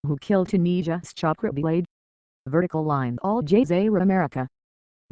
Who killed tunisiaschokribelaid? Vertical line Al Jazeera America.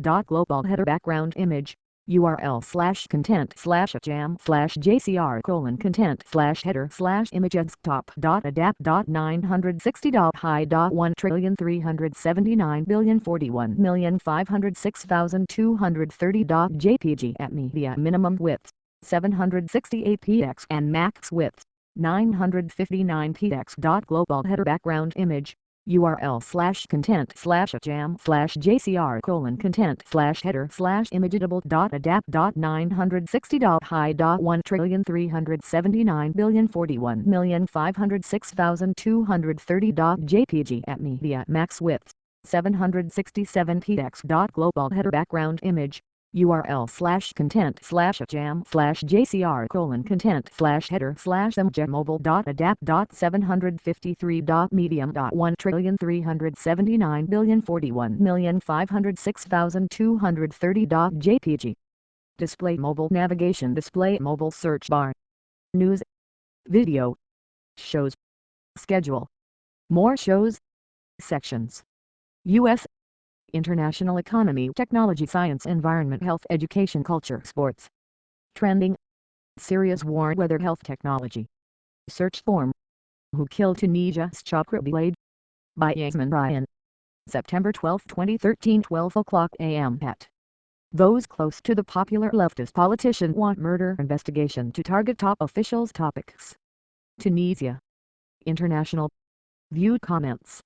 Global header background image. URL/content/jam/jcr:/content/header/image desktop.adapt.960.high.1,341,506,230.jpg at media minimum width 768 px and max width 959 px. Global header background image. URL/content/jam/jcr:/header/image.adapt.960.high.1,339,040,506,230.jpg at media max width 767 px. Global header background image. URL/content/mobile.adapt.753.medium.1,339,040,506,230.jpg. Display mobile navigation. Display mobile search bar. News. Video. Shows. Schedule. More shows. Sections. U.S. International economy, technology, science, environment, health, education, culture, sports. Trending. Syria's war, weather, health, technology. Search form. Who killed tunisiaschokribelaid? By Yasmin Ryan. September 12, 2013, 12 o'clock a.m. At those close to the popular leftist politician want murder investigation to target top officials. Topics. Tunisia. International. Viewed comments.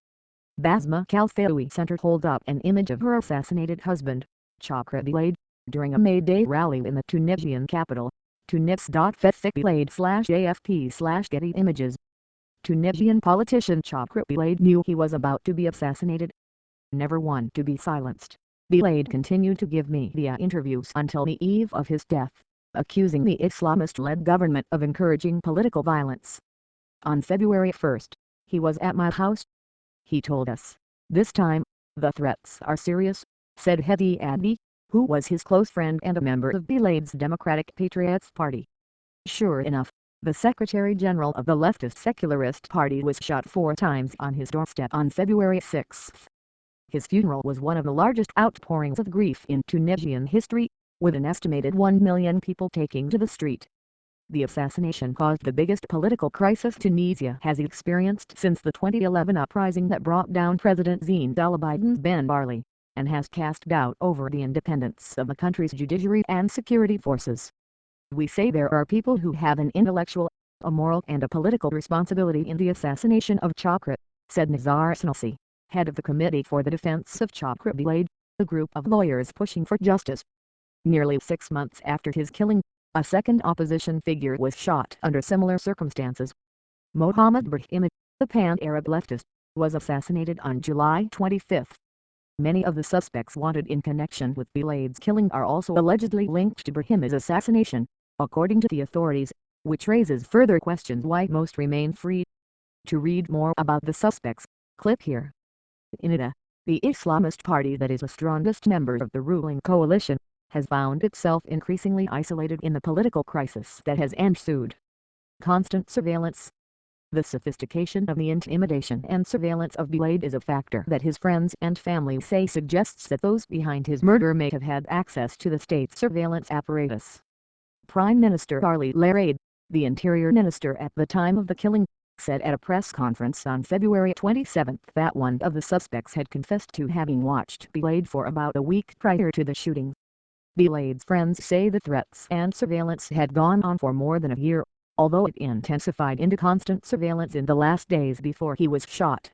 Basma Khalfaoui Center hold up an image of her assassinated husband, Chokribelaid, during a May Day rally in the Tunisian capital. Tunis.fethicbelaid/AFP/Getty Images. Tunisian politician Chokribelaid knew he was about to be assassinated. Never one to be silenced, Belaid continued to give media interviews until the eve of his death, accusing the Islamist-led government of encouraging political violence. On February 1, he was at my house. He told us, "This time, the threats are serious," said Hedi Adni, who was his close friend and a member of Belaid's Democratic Patriots Party. Sure enough, the Secretary General of the leftist Secularist Party was shot 4 times on his doorstep on February 6. His funeral was one of the largest outpourings of grief in Tunisian history, with an estimated 1 million people taking to the street. The assassination caused the biggest political crisis Tunisia has experienced since the 2011 uprising that brought down President Zine El Abidine Ben Ali, and has cast doubt over the independence of the country's judiciary and security forces. We say there are people who have an intellectual, a moral and a political responsibility in the assassination of Chokri, said Nizar Snalsi, head of the Committee for the Defense of Chokribelaid, a group of lawyers pushing for justice. Nearly 6 months after his killing, a second opposition figure was shot under similar circumstances. Mohammed Brahimi, the pan-Arab leftist, was assassinated on July 25. Many of the suspects wanted in connection with Belaid's killing are also allegedly linked to Brahimi's assassination, according to the authorities, which raises further questions why most remain free. To read more about the suspects, click here. Ennahda, the Islamist party that is the strongest member of the ruling coalition, has found itself increasingly isolated in the political crisis that has ensued. Constant surveillance. The sophistication of the intimidation and surveillance of Belaid is a factor that his friends and family say suggests that those behind his murder may have had access to the state's surveillance apparatus. Prime Minister Ali Lareid, the interior minister at the time of the killing, said at a press conference on February 27 that one of the suspects had confessed to having watched Belaid for about a week prior to the shooting. Belaid's friends say the threats and surveillance had gone on for more than a year, although it intensified into constant surveillance in the last days before he was shot.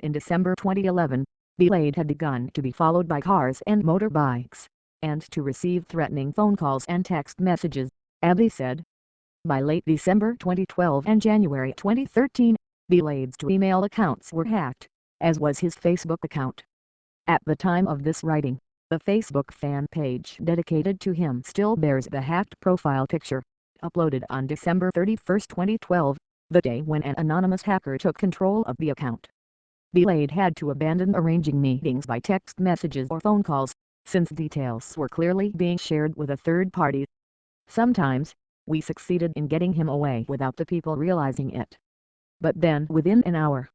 In December 2011, Belaid had begun to be followed by cars and motorbikes, and to receive threatening phone calls and text messages, Abdi said. By late December 2012 and January 2013, Belaid's email accounts were hacked, as was his Facebook account. At the time of this writing, the Facebook fan page dedicated to him still bears the hacked profile picture, uploaded on December 31, 2012, the day when an anonymous hacker took control of the account. Belaid had to abandon arranging meetings by text messages or phone calls, since details were clearly being shared with a third party. Sometimes, we succeeded in getting him away without the people realizing it. But then within an hour,